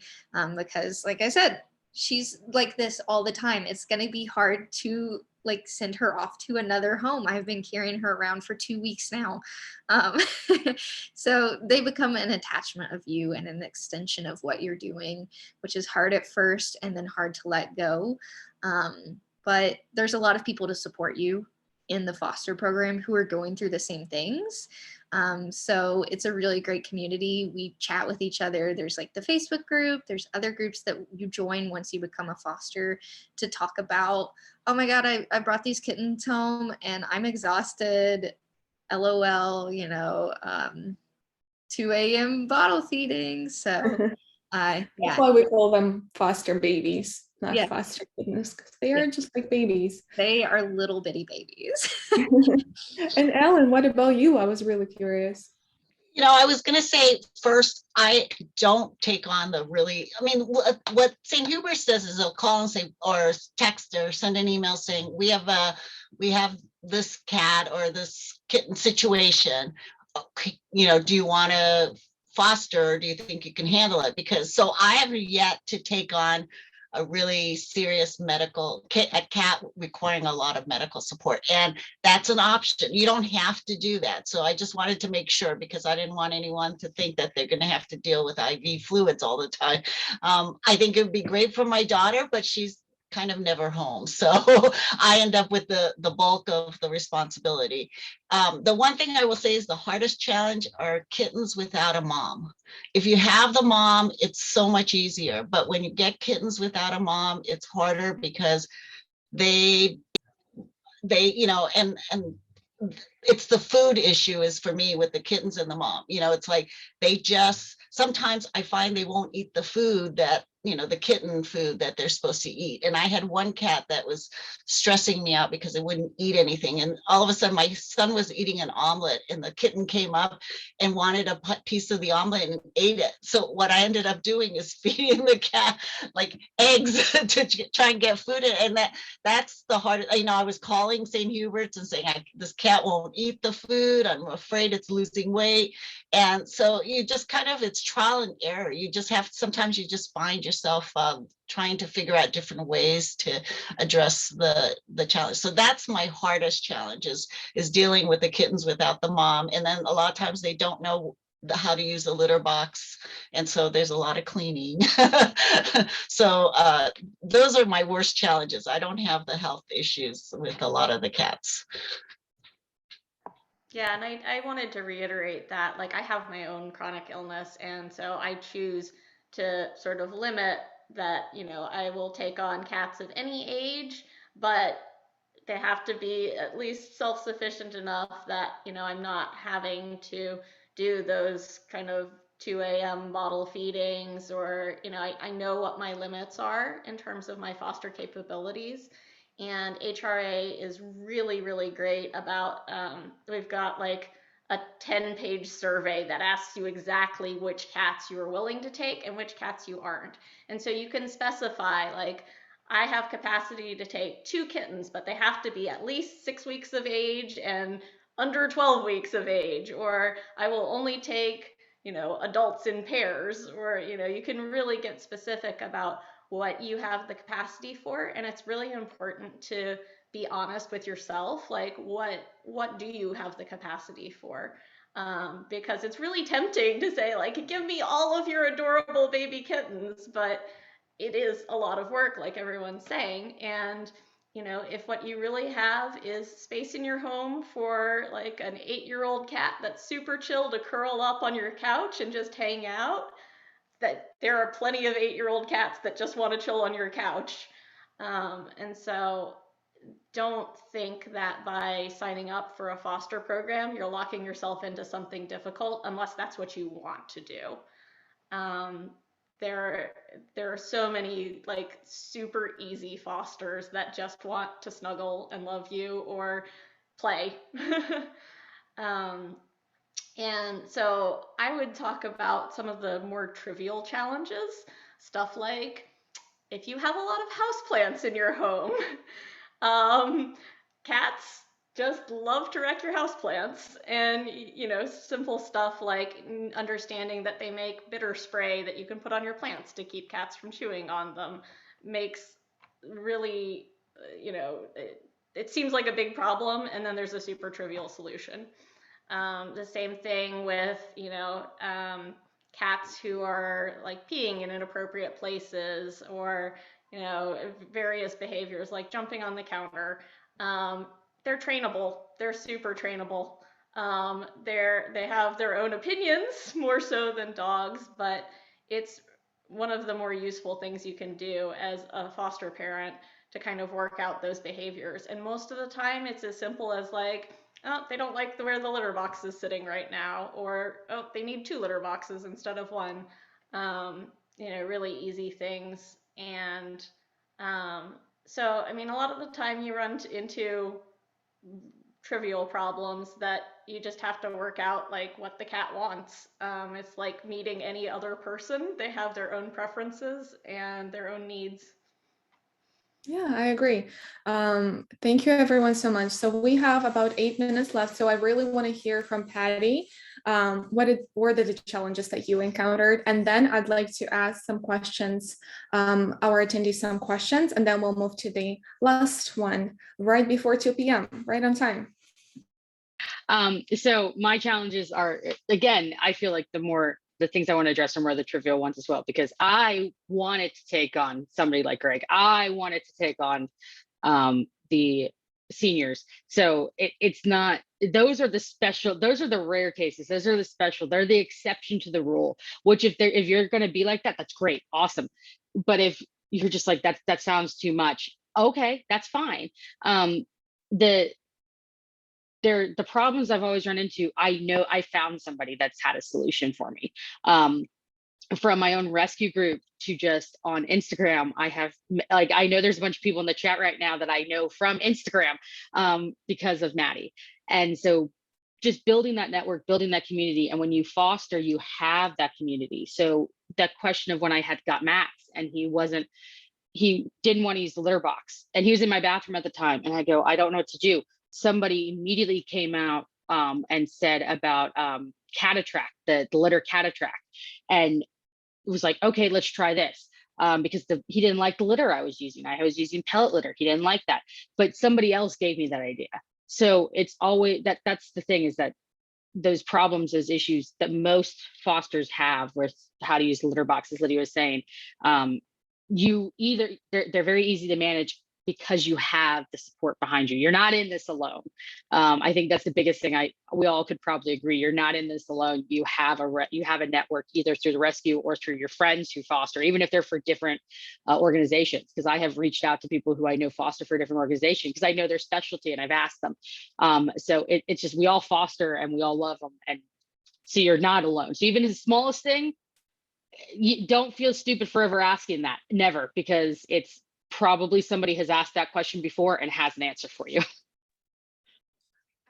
because, like I said, she's like this all the time. It's going to be hard to like send her off to another home. I've been carrying her around for 2 weeks now. Um, so they become an attachment of you and an extension of what you're doing, which is hard at first and then hard to let go. But there's a lot of people to support you in the foster program who are going through the same things. So it's a really great community. We chat with each other. There's like the Facebook group. There's other groups that you join once you become a foster to talk about, oh my God, I brought these kittens home and I'm exhausted. LOL, 2 a.m. bottle feeding. So That's yeah, why we call them foster babies, not yeah, foster kittens, because they are just like babies. they are little bitty babies. And Ellen, what about you? I was really curious. I was going to say first, I don't take on the really, I mean, what St. Hubert does is they'll call and say, or text or send an email saying, we have this cat or this kitten situation. Do you want to foster? Or do you think you can handle it? Because so I have yet to take on a really serious a cat requiring a lot of medical support. And that's an option. You don't have to do that. So I just wanted to make sure, because I didn't want anyone to think that they're going to have to deal with IV fluids all the time. I think it would be great for my daughter, but she's kind of never home. So I end up with the bulk of the responsibility. The one thing I will say is the hardest challenge are kittens without a mom. If you have the mom, it's so much easier. But when you get kittens without a mom, it's harder because they and it's the food issue is for me with the kittens and the mom. It's like they just, sometimes I find they won't eat the food that, the kitten food that they're supposed to eat. And I had one cat that was stressing me out because it wouldn't eat anything. And all of a sudden my son was eating an omelet and the kitten came up and wanted a piece of the omelet and ate it. So what I ended up doing is feeding the cat like eggs to try and get food. And that's the hardest. I was calling St. Hubert's and saying, this cat won't eat the food. I'm afraid it's losing weight. And so you just it's trial and error. Sometimes you just find yourself trying to figure out different ways to address the challenge. So that's my hardest challenge is dealing with the kittens without the mom. And then a lot of times they don't know how to use the litter box. And so there's a lot of cleaning. So those are my worst challenges. I don't have the health issues with a lot of the cats. Yeah, and I wanted to reiterate that, like, I have my own chronic illness, and so I choose to sort of limit that, I will take on cats of any age, but they have to be at least self-sufficient enough that, I'm not having to do those kind of 2 a.m. bottle feedings, or, I know what my limits are in terms of my foster capabilities. And HRA is really, really great about, we've got like a 10-page survey that asks you exactly which cats you are willing to take and which cats you aren't. And so you can specify, like, I have capacity to take 2 kittens, but they have to be at least 6 weeks of age and under 12 weeks of age, or I will only take, adults in pairs, or, you can really get specific about what you have the capacity for. And it's really important to be honest with yourself, like what do you have the capacity for? Because it's really tempting to say, like, give me all of your adorable baby kittens, but it is a lot of work, like everyone's saying. And you know, if what you really have is space in your home for like an 8-year-old cat that's super chill to curl up on your couch and just hang out, that there are plenty of 8-year-old cats that just want to chill on your couch. And so don't think that by signing up for a foster program, you're locking yourself into something difficult unless that's what you want to do. Um, there, there are so many like super easy fosters that just want to snuggle and love you or play. um, and so I would talk about some of the more trivial challenges, stuff like if you have a lot of houseplants in your home, um, cats just love to wreck your houseplants, and you know, simple stuff like understanding that they make bitter spray that you can put on your plants to keep cats from chewing on them makes really, you know, it seems like a big problem, and then there's a super trivial solution. The same thing with, you know, cats who are like peeing in inappropriate places, or, you know, various behaviors like jumping on the counter. Um, they're trainable. They're super trainable. They have their own opinions more so than dogs, but it's one of the more useful things you can do as a foster parent to kind of work out those behaviors. And most of the time, it's as simple as like, oh, they don't like where the litter box is sitting right now, or oh, they need 2 litter boxes instead of 1. You know, really easy things. And um, so, I mean, a lot of the time you run into trivial problems that you just have to work out like what the cat wants. It's like meeting any other person. They have their own preferences and their own needs. Yeah, I agree. Thank you everyone so much. So we have about 8 minutes left. So I really want to hear from Patty. What were the challenges that you encountered? And then I'd like to ask some questions, our attendees some questions, and then we'll move to the last one right before 2 p.m., right on time. So my challenges are, again, I feel like the things I want to address are more the trivial ones as well, because I wanted to take on somebody like Greg. I wanted to take on the seniors. So it's not, those are the rare cases. Those are the special, they're the exception to the rule, which if you're going to be like that, that's great. Awesome. But if you're just like, that sounds too much. Okay, that's fine. The problems I've always run into, I know I found somebody that's had a solution for me. From my own rescue group to just on Instagram, I know there's a bunch of people in the chat right now that I know from Instagram because of Maddie. And so just building that network, building that community. And when you foster, you have that community. So that question of when I had got Max and he didn't want to use the litter box and he was in my bathroom at the time. And I go, I don't know what to do. Somebody immediately came out and said about cat attract, the litter cat attract. And it was like, okay, let's try this. Because he didn't like the litter I was using. I was using pellet litter. He didn't like that. But somebody else gave me that idea. So it's always that's the thing, is that those problems, those issues that most fosters have with how to use the litter box, as Lydia was saying, they're very easy to manage because you have the support behind you. You're not in this alone. I think that's the biggest thing. We all could probably agree. You're not in this alone. You have a network either through the rescue or through your friends who foster, even if they're for different organizations. Because I have reached out to people who I know foster for a different organization because I know their specialty and I've asked them. So it's just, we all foster and we all love them, and so you're not alone. So even the smallest thing, you don't feel stupid for ever asking that. Never, because it's probably somebody has asked that question before and has an answer for you.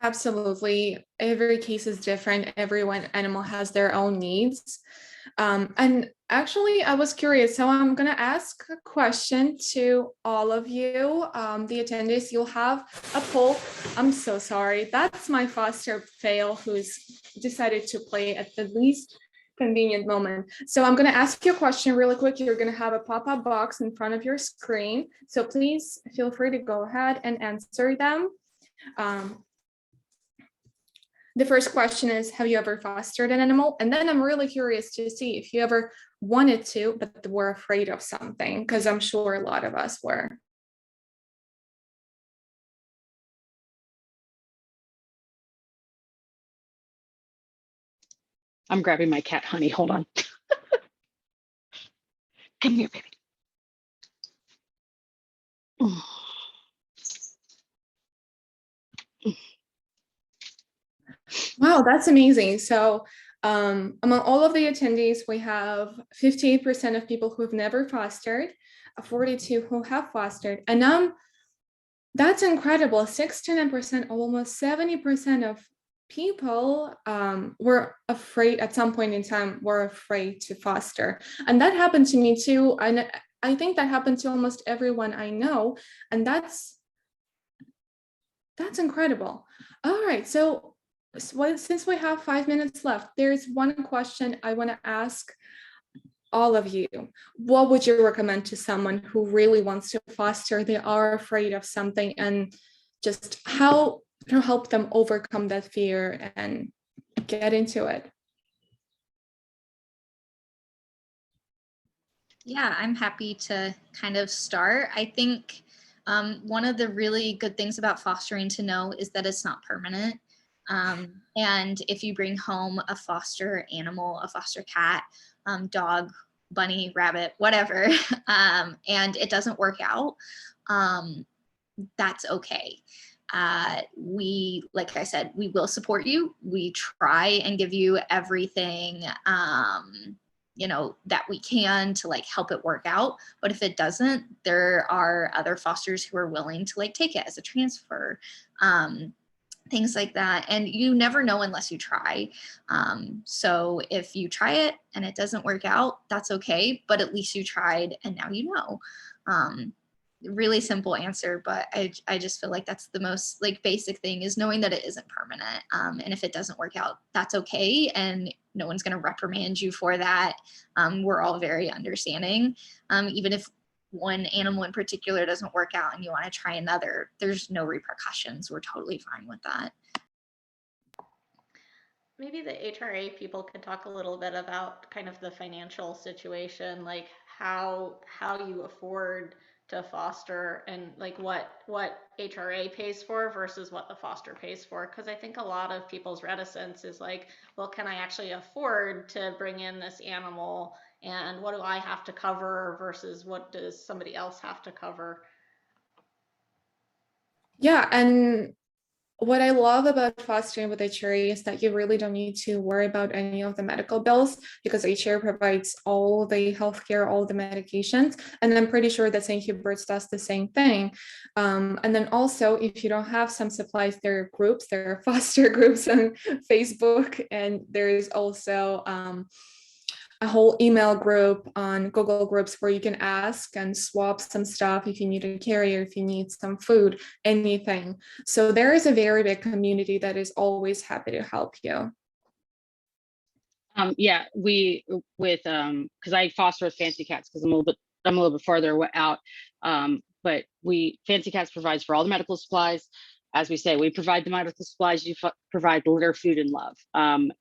Absolutely. Every case is different. Every one animal has their own needs. And actually, I was curious, so I'm going to ask a question to all of you, the attendees. You'll have a poll. I'm so sorry. That's my foster fail who's decided to play at the least convenient moment. So I'm going to ask you a question really quick. You're going to have a pop-up box in front of your screen. So please feel free to go ahead and answer them. The first question is, have you ever fostered an animal? And then I'm really curious to see if you ever wanted to, but were afraid of something, because I'm sure a lot of us were. I'm grabbing my cat, Honey. Hold on. Come here, baby. Wow, that's amazing. So among all of the attendees, we have 58% of people who have never fostered, 42 who have fostered, and that's incredible. 6 to 9%, almost 70% of people were afraid at some point in time, were afraid to foster. And that happened to me too. And I think that happened to almost everyone I know. And that's incredible. All right, so since we have 5 minutes left, there's one question I want to ask all of you. What would you recommend to someone who really wants to foster, they are afraid of something, and just how to help them overcome that fear and get into it? Yeah, I'm happy to kind of start. I think one of the really good things about fostering to know is that it's not permanent. And if you bring home a foster animal, a foster cat, dog, bunny, rabbit, whatever, and it doesn't work out, that's okay. We, like I said, we will support you. We try and give you everything, that we can to like help it work out. But if it doesn't, there are other fosters who are willing to like take it as a transfer, things like that. And you never know unless you try. So if you try it and it doesn't work out, that's okay. But at least you tried and now you know. Really simple answer, but I just feel like that's the most like basic thing, is knowing that it isn't permanent. And if it doesn't work out, that's okay. And no one's going to reprimand you for that. We're all very understanding. Even if one animal in particular doesn't work out and you want to try another, there's no repercussions. We're totally fine with that. Maybe the HRA people could talk a little bit about kind of the financial situation, like how you afford to foster, and like what HRA pays for versus what the foster pays for. Because I think a lot of people's reticence is like, well, can I actually afford to bring in this animal, and what do I have to cover versus what does somebody else have to cover? Yeah, and what I love about fostering with HRA is that you really don't need to worry about any of the medical bills, because HRA provides all the healthcare, all the medications, and I'm pretty sure that St. Hubert's does the same thing. And then also, if you don't have some supplies, there are groups, there are foster groups on Facebook, and there's also a whole email group on Google Groups where you can ask and swap some stuff if you need a carrier, if you need some food, anything. So there is a very big community that is always happy to help you. Yeah, we with because I foster with Fancy Cats because I'm a little bit farther out. But Fancy Cats provides for all the medical supplies. As we say, we provide the medical supplies, you provide litter, food, and love.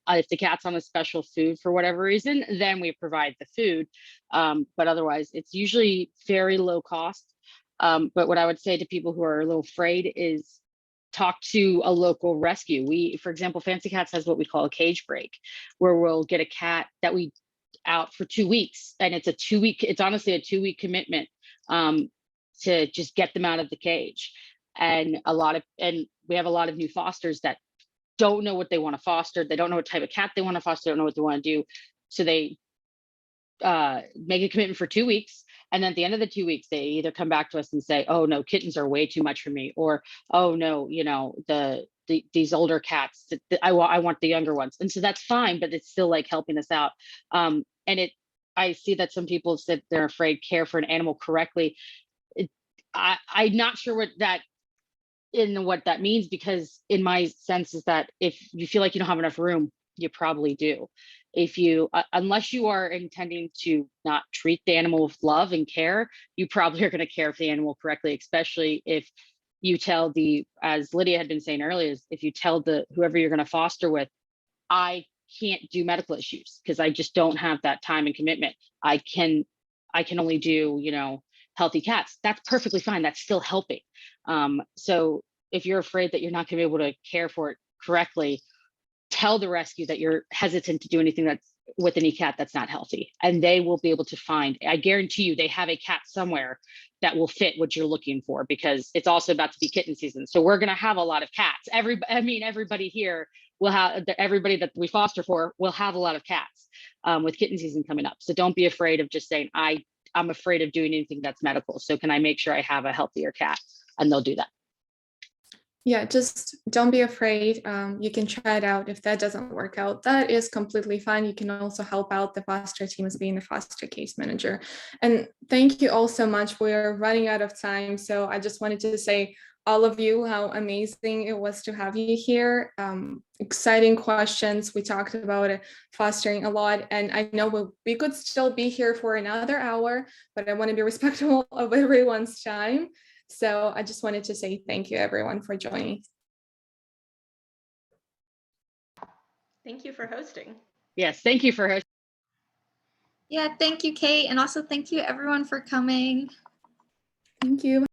If the cat's on a special food for whatever reason, then we provide the food. But otherwise, it's usually very low cost. But what I would say to people who are a little afraid is talk to a local rescue. For example, Fancy Cats has what we call a cage break, where we'll get a cat that we out for 2 weeks, and it's honestly a 2-week commitment to just get them out of the cage. And we have a lot of new fosters that don't know what they want to foster. They don't know what type of cat they want to foster. They don't know what they want to do. So they make a commitment for 2 weeks. And then at the end of the 2 weeks, they either come back to us and say, oh no, kittens are way too much for me. Or, oh no, these older cats, I want the younger ones. And so that's fine, but it's still like helping us out. I see that some people said they're afraid care for an animal correctly. I'm not sure what that means, because in my sense is that if you feel like you don't have enough room, you probably do. If you unless you are intending to not treat the animal with love and care, you probably are going to care for the animal correctly, especially if you tell as Lydia had been saying earlier, if you tell whoever you're going to foster with, I can't do medical issues because I just don't have that time and commitment. I can only do healthy cats. That's perfectly fine. That's still helping. So if you're afraid that you're not going to be able to care for it correctly, tell the rescue that you're hesitant to do anything that's with any cat that's not healthy, and they will be able to find, I guarantee you, they have a cat somewhere that will fit what you're looking for, because it's also about to be kitten season. So we're going to have a lot of cats. Everybody here will have, everybody that we foster for will have a lot of cats with kitten season coming up. So don't be afraid of just saying, I'm afraid of doing anything that's medical. So can I make sure I have a healthier cat? And they'll do that. Yeah, just don't be afraid. You can try it out. If that doesn't work out, that is completely fine. You can also help out the foster team as being the foster case manager. And thank you all so much. We're running out of time. So I just wanted to say all of you how amazing it was to have you here. Exciting questions. We talked about fostering a lot. And I know we could still be here for another hour, but I want to be respectful of everyone's time. So I just wanted to say thank you, everyone, for joining. Thank you for hosting. Yes, thank you for hosting. Yeah, thank you, Kate. And also thank you everyone for coming. Thank you.